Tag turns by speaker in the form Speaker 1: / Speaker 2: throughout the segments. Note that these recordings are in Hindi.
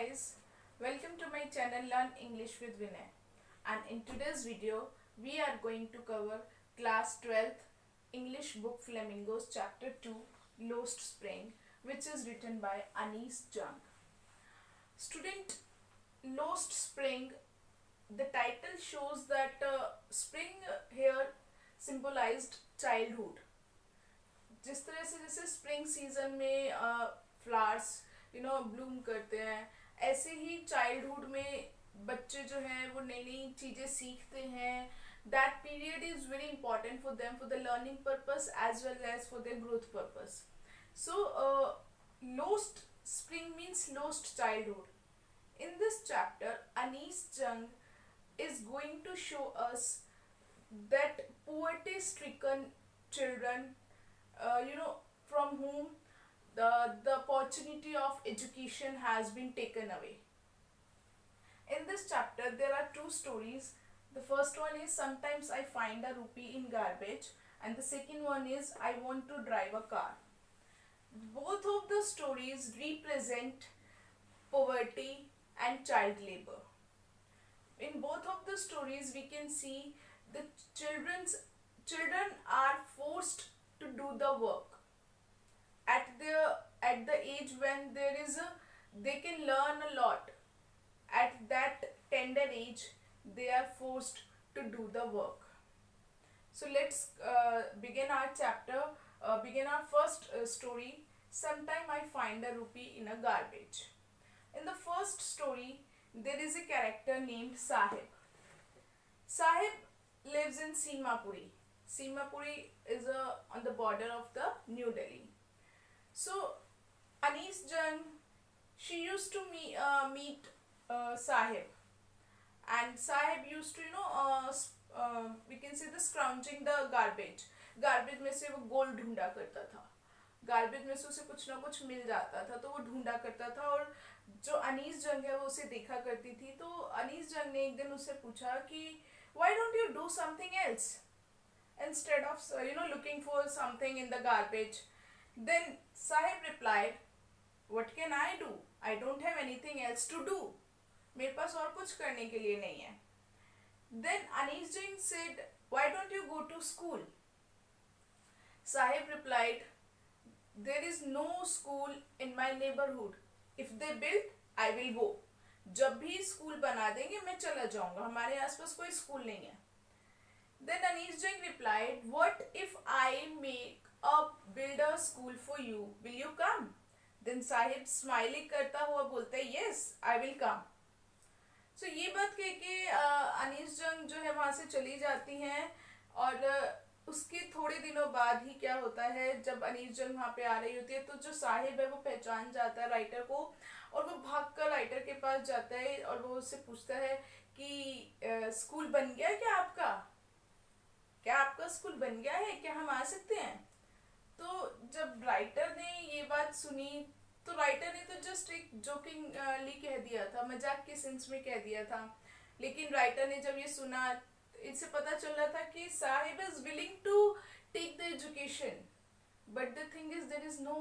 Speaker 1: guys, welcome to my channel Learn English with Vinay, and in today's video we are going to cover class 12th English book Flamingos chapter 2 Lost Spring, which is written by Anis Jung. Student, Lost Spring, the title shows that spring here symbolized childhood. जिस तरह से जैसे स्प्रिंग सीजन में फ्लावर्स ब्लूम करते हैं, ऐसे ही चाइल्डहुड में बच्चे जो हैं वो नई नई चीज़ें सीखते हैं. That period is very important for them for the learning purpose as well as for the growth purpose. So lost spring means lost childhood. In this chapter, Anis Jung is going to show us that poverty-stricken children, from whom the opportunity of education has been taken away. In this chapter, there are two stories. The first one is Sometimes I Find a Rupee in Garbage, and the second one is I Want to Drive a Car. Both of the stories represent poverty and child labor. In both of the stories, we can see the children are forced to do the work at the age when they can learn a lot. At that tender age, they are forced to do the work. So let's begin our chapter. Begin our first story. Sometime I Find a Rupee in a Garbage. In the first story, there is a character named Sahib. Sahib lives in Simapuri. Simapuri is on the border of the New Delhi. So Anis Jung, she used to meet Sahib, and Sahib used to we can say the scrounging the garbage. Garbage में से वो गोल्ड ढूंढा करता था. गार्बेज में से उसे कुछ ना कुछ मिल जाता था, तो वो ढूंढा करता था. और जो अनीस जंग है वो उसे देखा करती थी. तो अनीस जंग ने एक दिन उससे पूछा कि why don't you do something else instead of looking for something in the garbage. Then Sahib replied, what can I do? I don't have anything else to do. मेरे पास और कुछ करने के लिए नहीं है. Then Anis Jung said, why don't you go to school? Sahib replied, there is no school in my neighborhood. If they build, I will go. जब भी स्कूल बना देंगे मैं चला जाऊंगा, हमारे आसपास कोई स्कूल नहीं है. Then Anis Jung replied, what if I make a builder school for you? Will you come? Then Sahib smiling करता हुआ बोलता है, yes, I will come. So ये बात कह के अनीस जंग जो है वहाँ से चली जाती हैं. और उसके थोड़े दिनों बाद ही क्या होता है, जब अनीस जंग वहाँ पे आ रही होती है तो जो साहिब है वो पहचान जाता है राइटर को, और वो भागकर राइटर के पास जाता है और वो उससे पूछता है कि स्कूल बन गया क्या आपका स्कूल बन गया है, क्या हम आ सकते हैं? तो जब राइटर ने ये बात सुनी तो राइटर ने तो जस्ट एक जोकिंगली कह दिया था, मजाक के सेंस में कह दिया था. लेकिन राइटर ने जब ये सुना, इससे पता चल रहा था कि Sahib is willing to take the education, but the thing is there is no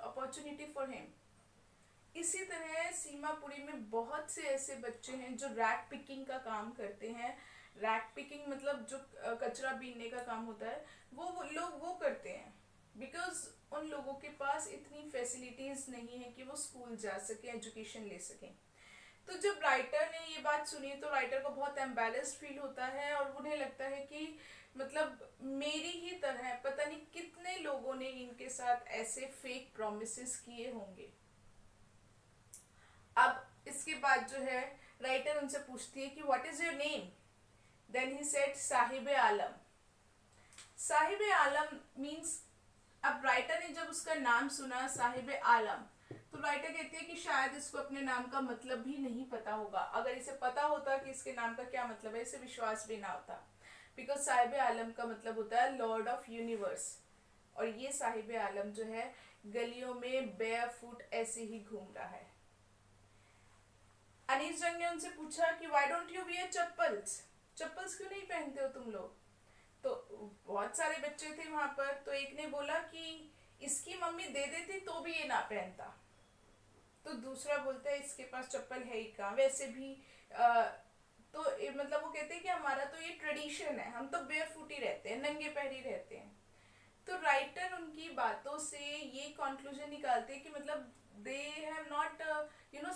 Speaker 1: opportunity for him. इसी तरह सीमापुरी में बहुत से ऐसे बच्चे हैं जो रैक पिकिंग का काम करते हैं. रैक पिकिंग मतलब जो कचरा बीनने का काम होता है, वो लोग वो करते हैं बिकॉज उन लोगों के पास इतनी फैसिलिटीज नहीं है कि वो स्कूल जा सके, एजुकेशन ले सकें. तो जब राइटर ने ये बात सुनी तो राइटर को बहुत एम्बैरेस्ड फील होता है, और उन्हें लगता है कि मतलब मेरी ही तरह पता नहीं कितने लोगों ने इनके साथ ऐसे फेक प्रॉमिसेस किए होंगे. अब इसके बाद जो है राइटर उनसे पूछती है कि what is your name? Then he said Sahib Alam. Sahib Alam means, अब राइटर ने जब उसका नाम सुना साहिब आलम, तो राइटर कहती है कि शायद इसको अपने नाम का मतलब भी नहीं पता होगा. अगर इसे पता होता कि इसके नाम का क्या मतलब है, इसे विश्वास भी ना होता. बिकॉज साहिब आलम का मतलब होता है लॉर्ड ऑफ यूनिवर्स, और ये साहिब आलम जो है गलियों में बेयर फुट ऐसे ही घूम रहा है. अनीस जंग ने उनसे पूछा कि why don't you wear chappals? Chappals क्यों नहीं पहनते हो तुम लोग? तो बहुत सारे बच्चे थे वहां पर, तो एक ने बोला कि इसकी मम्मी दे देती तो भी ये ना पहनता. तो दूसरा बोलता है इसके पास चप्पल है ही कहाँ। वैसे भी तो मतलब वो कहते हैं कि हमारा तो ये ट्रेडिशन है, हम तो बेयरफुट ही रहते हैं, नंगे पैर ही रहते हैं। तो राइटर उनकी बातों से ये कंक्लूजन निकालते हैं कि मतलब they have not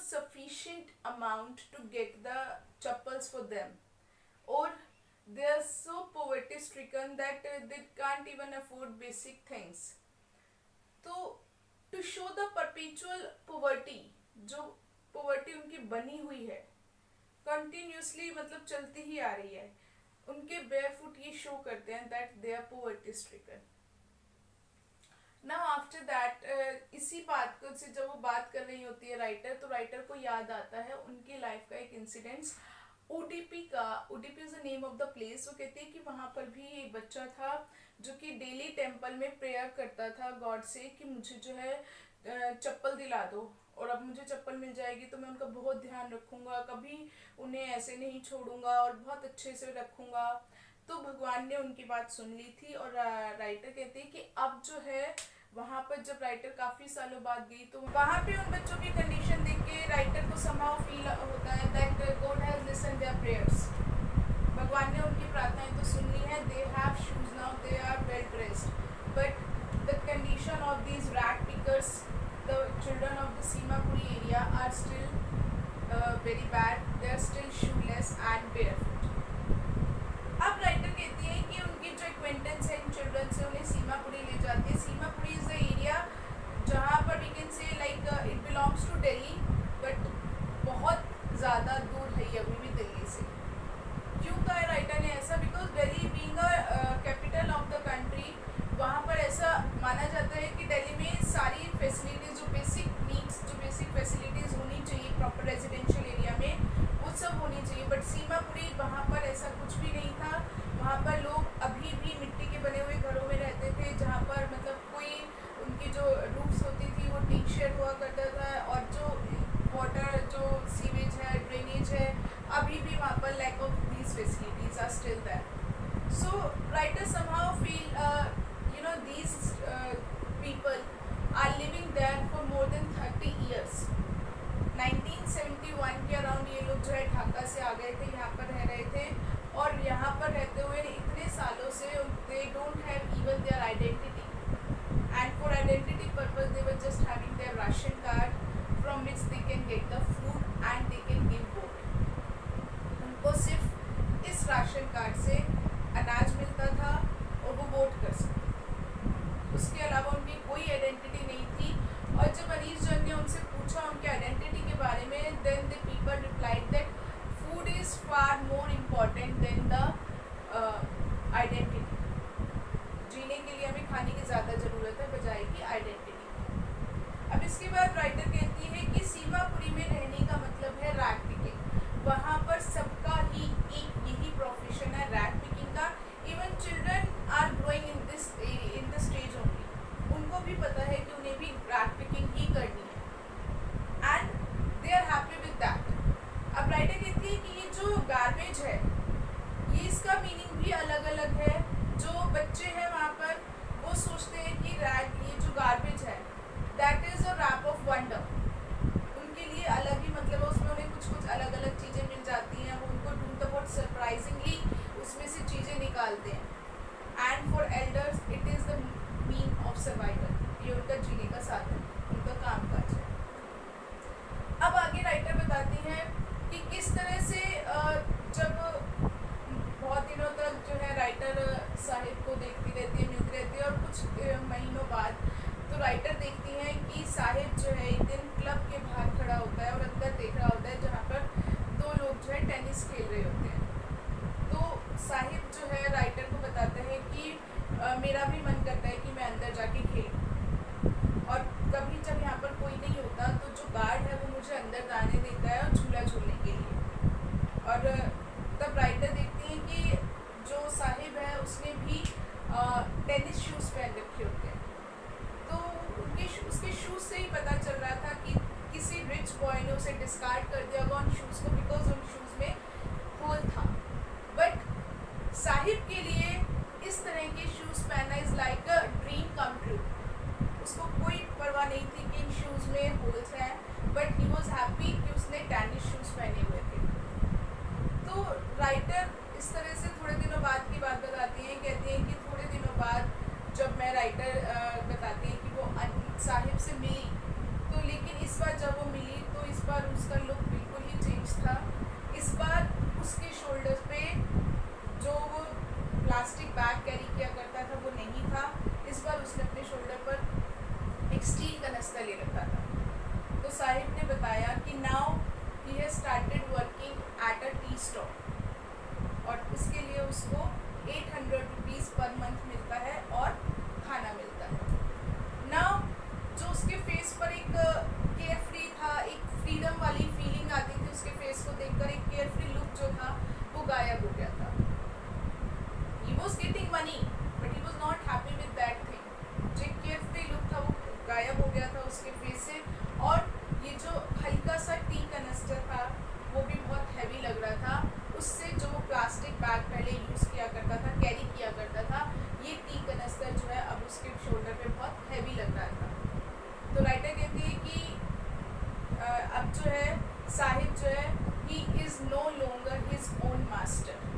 Speaker 1: sufficient amount to get the chappals for them, or they are so poverty stricken that they can't even afford basic things. तो to show the perpetual poverty, जो poverty उनकी बनी हुई है कंटिन्यूसली, मतलब चलती ही आ रही है, उनके बेयरफुट ये शो करते हैं that they are poverty stricken. Now after that इसी बात को से जब वो बात कर रही होती है राइटर, तो राइटर को याद आता है उनकी लाइफ का एक इंसिडेंट्स ओडीपी का। ODP is the name of the place. वो कहते हैं कि वहाँ पर भी एक बच्चा था जो कि डेली टेम्पल में प्रेयर करता था गॉड से कि मुझे जो है चप्पल दिला दो, और अब मुझे चप्पल मिल जाएगी तो मैं उनका बहुत ध्यान रखूँगा, कभी उन्हें ऐसे नहीं छोड़ूंगा और बहुत अच्छे से रखूँगा। तो भगवान ने उनकी बात सुन ली थी। और राइटर कहते हैं कि अब जो है वहाँ पर जब राइटर काफ़ी सालों बाद गई तो वहाँ पे उन बच्चों की कंडीशन देख के राइटर को समहाउ फील होता है that god has listen their prayers. भगवान ने उनकी प्रार्थनाएं तो सुन ली है, they have shoes now, they are well dressed, but the condition of these rag pickers, the children of the Simapuri area are still very bad. They are still shoeless and barefoot. अब राइटर कहती है कि उनकी जो एक्वेंटेंस है इन चिल्ड्रन से उन्हें सीमापुरी ले जाती है। सीमापुरी इज द एरिया जहाँ पर we can say like it belongs to Delhi, but बहुत ज़्यादा दूर है ये अभी भी दिल्ली से। क्यों कहा है राइटर ने ऐसा? Because Delhi being a capital of the country, वहाँ पर ऐसा माना जाता है कि दिल्ली में सारी फैसिलिटीज़, जो बेसिक नीड्स, जो बेसिक फैसिलिटीज़ होनी चाहिए प्रॉपर रेजिडेंशियल एरिया में, वो सब होनी चाहिए। बट सीमापुरी वहाँ पर ऐसा कुछ भी नहीं था। वहाँ पर लोग अभी भी मिट्टी के बने हुए घरों में रहते थे, जहाँ पर मतलब कोई उनकी जो रूफ्स होती थी वो टीन शेड हुआ करता था, और जो वाटर, जो सीवेज है, ड्रेनेज है, अभी भी वहाँ पर lack of these facilities are still there. So writer somehow feel these people are living there for more than 30 years. 1971 के अराउंड ये लोग जो है ढाका से आ गए थे, यहाँ पर रह रहे थे, और यहाँ पर रहते हुए इतने सालों से they don't have even their identity, and for identity purpose they were just having their ration card from which they can get the food and they can give vote। उनको सिर्फ इस राशन कार्ड से अनाज मिलता था और वो वोट कर सकते, उसके अलावा उनकी कोई आइडेंटिटी नहीं थी। और जब अनीस जन ने उनसे पूछा उनके आइडेंटिटी के बारे में, then the people replied that food is far more important than the identity. जीने के लिए हमें खाने की ज़्यादा ज़रूरत है बजाय की आइडेंटिटी। अब इसके बाद राइटर कहती है कि सीमापुरी में रहने का मतलब है रैग पिकिंग। वहाँ पर सबका ही एक यही प्रोफेशन है, रैग पिकिंग का। Even children are growing in this stage only, उनको भी पता है कि उन्हें भी रैग पिकिंग ही करनी है, and they are happy with that. अब राइटर कहती है कि ये जो गार्बेज है, ये इसका मीनिंग भी अलग अलग है। जो बच्चे हैं वहाँ पर वो सोचते हैं कि रैग, ये जो गार्बेज है, that is a wrap of wonder. उनके लिए अलग ही मतलब है, उसमें उन्हें कुछ कुछ अलग अलग चीज़ें मिल जाती हैं, वो उनको ढूंढते बहुत सरप्राइजिंगली उसमें से चीज़ें निकालते हैं। And for elders it is the mean of survival, ये उनका जीने का साधन, उनका काम काज है। अब आगे राइटर बताती हैं कि किस तरह से जब बहुत दिनों तक जो है राइटर साहिब को देखती रहती है, मिलती रहती है, और कुछ महीनों बाद तो राइटर देखती हैं कि साहिब जो है एक दिन क्लब के बाहर खड़ा होता है और अंदर देख रहा होता है, जहाँ पर दो लोग जो है टेनिस खेल रहे होते हैं। तो साहिब जो है राइटर को बताते हैं कि मेरा भी मन करता है कि मैं अंदर जाके खेलूं, और कभी जब यहाँ पर कोई नहीं होता तो जो गार्ड है वो मुझे अंदर जाने देता है और झूला झूलने के लिए। और तब राइटर देखती हैं कि जो साहिब है उसने भी टेनिस शूज़ पहन रखे होते हैं। तो उसके शूज़ से ही पता चल रहा था कि किसी रिच बॉय ने उसे डिस्कार्ड कर दिया होगा उन शूज़ को, बिकॉज उन शूज़ में होल था। बट साहिब के लिए इस तरह के शूज़ पहनना is like a dream come true. तो साहिब ने बताया कि now he has started working at a tea stall और उसके लिए उसको 800 रुपीज़ पर मंथ मिलता है और खाना मिलता है। नाउ जो उसके फेस पर एक केयर फ्री था, एक फ्रीडम वाली फीलिंग आती थी उसके फेस को देखकर, एक केयर फ्री लुक जो था वो गायब हो गया था। He was getting money, but he was not happy with that thing. जो एक केयर फ्री लुक था वो गायब हो गया था उसके फेस से, और ये जो हल्का सा टी कनस्टर था वो भी बहुत हैवी लग रहा था। उससे जो प्लास्टिक बैग पहले यूज़ किया करता था, कैरी किया करता था, ये टी कनस्टर जो है अब उसके शोल्डर पे बहुत हैवी लग रहा था। तो राइटर कहती है कि अब जो है साहिब जो है he is no longer his own master.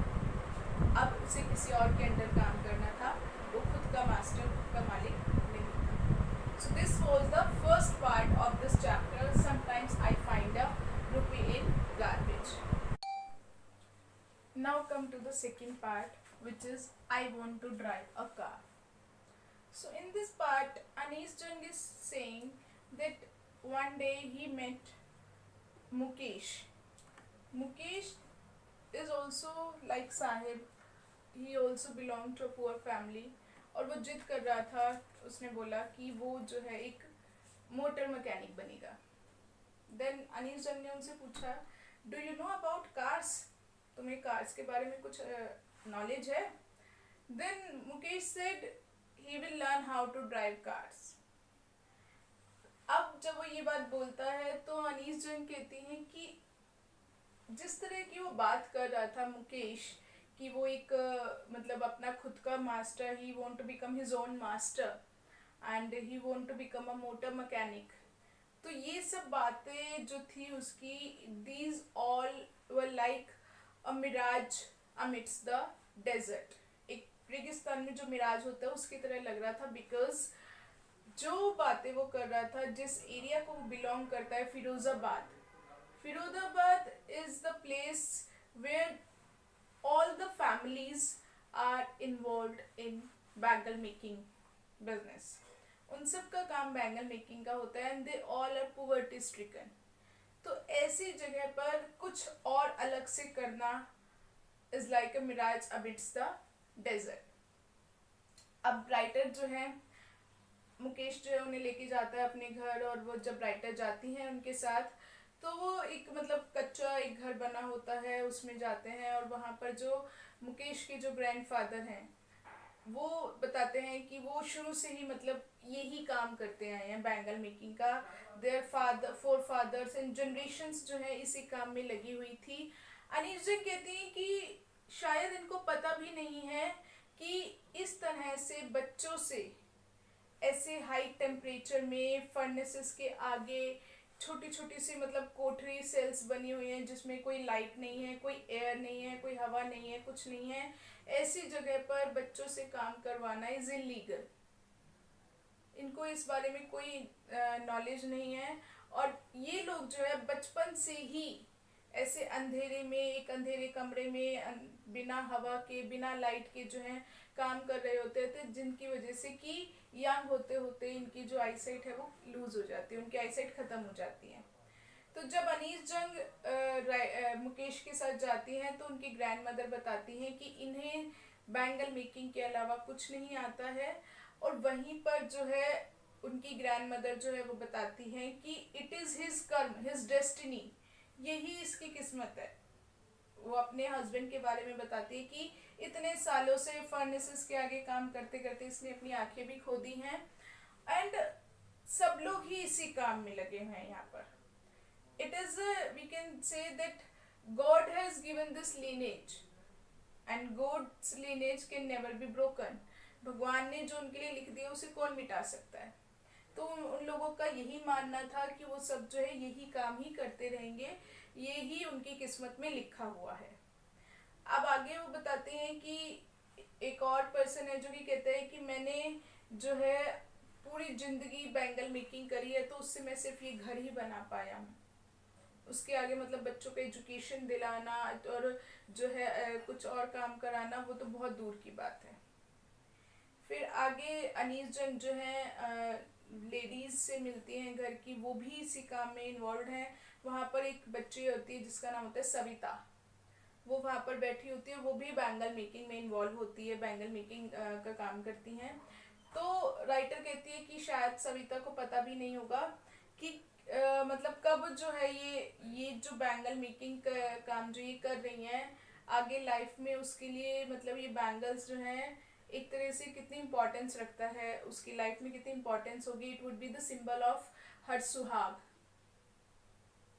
Speaker 1: अब उसे किसी और के अंडर काम करना था, वो खुद का मास्टर, खुद का मालिक नहीं था। So this was the first part of this chapter, sometimes I find a rupee in garbage. Now come to the second part, which is I want to drive a car. So in this part, Anis Jung is saying that one day he met Mukesh. Mukesh is also like Sahib. He also belonged to a poor family. और वो जिद कर रहा था, उसने बोला कि वो जो है एक मोटर मैकेनिक बनेगा। देन अनीस जंग ने उनसे पूछा, do you know about cars? तुम्हें कार्स के बारे में कुछ नॉलेज है? Then Mukesh said he will learn how to drive cars. अब जब वो ये बात बोलता है तो अनीस जंग कहती हैं कि जिस तरह की वो बात कर रहा था मुकेश कि वो एक मतलब अपना खुद का master, he want to become his own master and he want to become a motor mechanic, तो ये सब बातें जो थी उसकी, these all were like a mirage amidst the desert. एक रेगिस्तान में जो मिराज होता है उसकी तरह लग रहा था, बिकॉज जो बातें वो कर रहा था, जिस एरिया को वो बिलोंग करता है, Firozabad, Firozabad is the place where all the families are involved in bangle making business. उन सब का काम बैंगल मेकिंग का होता है and they all are poverty stricken. तो ऐसी जगह पर कुछ और अलग से करना is like a mirage amidst the desert. अब राइटर जो है मुकेश जो है उन्हें लेके जाता है अपने घर, और वो जब राइटर जाती हैं उनके साथ तो वो एक मतलब कच्चा एक घर बना होता है उसमें जाते हैं, और वहाँ पर जो मुकेश के जो ग्रैंडफादर हैं वो बताते हैं कि वो शुरू से ही मतलब यही काम करते आए हैं बैंगल मेकिंग का। Their forefathers and generations जो है इसी काम में लगी हुई थी। अनीस जंग कहती हैं कि शायद इनको पता भी नहीं है कि इस तरह से बच्चों से ऐसे हाई टेम्परेचर में फर्नेसेस के आगे छोटी छोटी सी मतलब कोठरी सेल्स बनी हुई हैं जिसमें कोई लाइट नहीं है, कोई एयर नहीं है, कोई हवा नहीं है, कुछ नहीं है, ऐसी जगह पर बच्चों से काम करवाना इज इलीगल। इनको इस बारे में कोई नॉलेज नहीं है, और ये लोग जो है बचपन से ही ऐसे अंधेरे में, एक अंधेरे कमरे में बिना हवा के, बिना लाइट के जो है काम कर रहे होते थे, जिनकी वजह से कि यंग होते होते इनकी जो आईसाइट है वो लूज हो जाती है, उनकी आईसाइट खत्म हो जाती है। तो जब अनीस जंग मुकेश के साथ जाती हैं तो उनकी ग्रैंड मदर बताती हैं कि इन्हें बैंगल मेकिंग के अलावा कुछ नहीं आता है, और वहीं पर जो है उनकी ग्रैंड मदर जो है वो बताती हैं कि इट इज़ हिज कर्म, हिज डेस्टिनी, यही इसकी किस्मत है। वो अपने हस्बैंड के बारे में बताती है कि इतने सालों से फर्नेसेस के आगे काम करते करते इसने अपनी आंखें भी खो दी हैं, एंड सब लोग ही इसी काम में लगे हुए हैं यहाँ पर। It is we can say that god has given this lineage and god's lineage can never be broken. भगवान ने जो उनके लिए लिख दिया उसे कौन मिटा सकता है। तो उन लोगों का यही मानना था कि वो सब जो है यही काम ही करते रहेंगे, ये ही उनकी किस्मत में लिखा हुआ है। अब आगे वो बताते हैं कि एक और पर्सन है जो कि कहता है कि मैंने जो है पूरी जिंदगी बैंगल मेकिंग करी है, तो उससे मैं सिर्फ ये घर ही बना पाया हूँ, उसके आगे मतलब बच्चों को एजुकेशन दिलाना और जो है कुछ और काम कराना वो तो बहुत दूर की बात है। फिर आगे अनीस जंग जो है लेडीज से मिलती हैं घर की, वो भी इसी काम में इन्वॉल्व हैं। वहाँ पर एक बच्ची होती है जिसका नाम होता है सविता, वो वहाँ पर बैठी होती है, वो भी बैंगल मेकिंग में इन्वॉल्व होती है, बैंगल मेकिंग का काम करती हैं। तो राइटर कहती है कि शायद सविता को पता भी नहीं होगा कि मतलब कब जो है ये जो बैंगल मेकिंग का काम जो ये कर रही हैं, आगे लाइफ में उसके लिए मतलब ये बैंगल्स जो हैं एक तरह से कितनी इम्पोर्टेंस रखता है, उसकी लाइफ में कितनी इम्पोर्टेंस होगी। It would be the symbol of her सुहाग,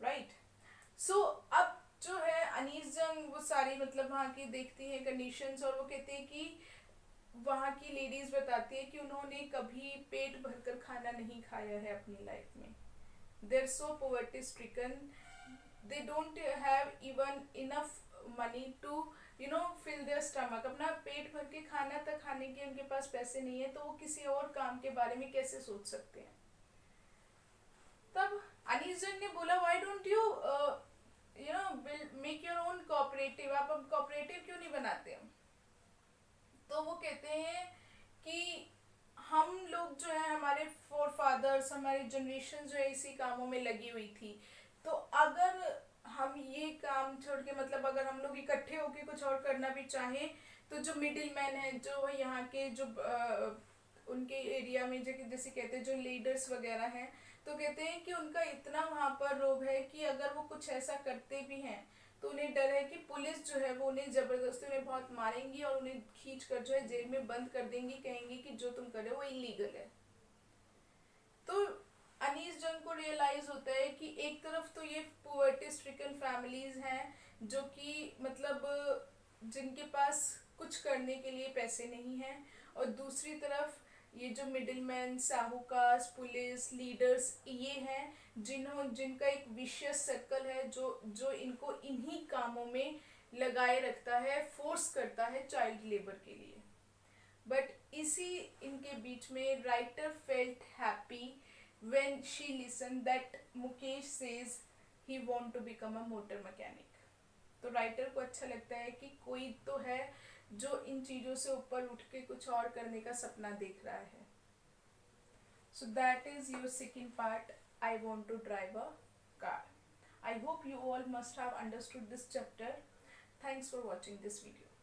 Speaker 1: राइट। सो अब जो है अनीस जंग वो सारी मतलब वहाँ की देखती है कंडीशंस, और वो कहते हैं कि वहाँ की लेडीज बताती है कि उन्होंने कभी पेट भरकर खाना नहीं खाया है अपनी लाइफ में। They are so poverty stricken, they don't have even enough money to fill their stomach. अपना पेट भर के खाना तक खाने के उनके पास पैसे नहीं है, तो वो किसी और काम के बारे में कैसे सोच सकते हैं। तब अनीजन ने बोला why don't you make your own cooperative, आप अब कोऑपरेटिव क्यों नहीं बनाते हैं। तो वो कहते हैं कि हम लोग जो है हमारे फोर फादर्स, हमारी जनरेशन जो है इसी कामों में लगी हुई थी, तो अगर हम ये काम छोड़ के मतलब अगर हम लोग इकट्ठे होके कुछ और करना भी चाहें, तो जो मिडिल मैन है, जो यहाँ के जो उनके एरिया में जैसे कहते हैं जो लीडर्स वगैरह हैं, तो कहते हैं कि उनका इतना वहाँ पर रोब है कि अगर वो कुछ ऐसा करते भी हैं तो उन्हें डर है कि पुलिस जो है वो उन्हें जबरदस्ती उन्हें बहुत मारेंगी और उन्हें खींच कर जो है जेल में बंद कर देंगी, कहेंगी कि जो तुम कर रहे हो वो इलीगल है। तो अनीस जंग को रियलाइज होता है कि एक तरफ तो ये पोवर्टी स्ट्रिकन फैमिलीज हैं जो कि मतलब जिनके पास कुछ करने के लिए पैसे नहीं हैं, और दूसरी तरफ ये जो मिडिल मैन, साहूकार, पुलिस, लीडर्स ये हैं जिनका एक विशियस सर्कल है जो जो इनको इन्हीं कामों में लगाए रखता है, फोर्स करता है चाइल्ड लेबर के लिए। बट इसी इनके बीच में writer felt happy when she listened that Mukesh says he want to become a motor mechanic। तो राइटर को अच्छा लगता है कि कोई तो है जो इन चीज़ों से ऊपर उठ के कुछ और करने का सपना देख रहा है। So that is your second part, I want to drive a car। I hope you all must have understood this chapter। Thanks for watching this video।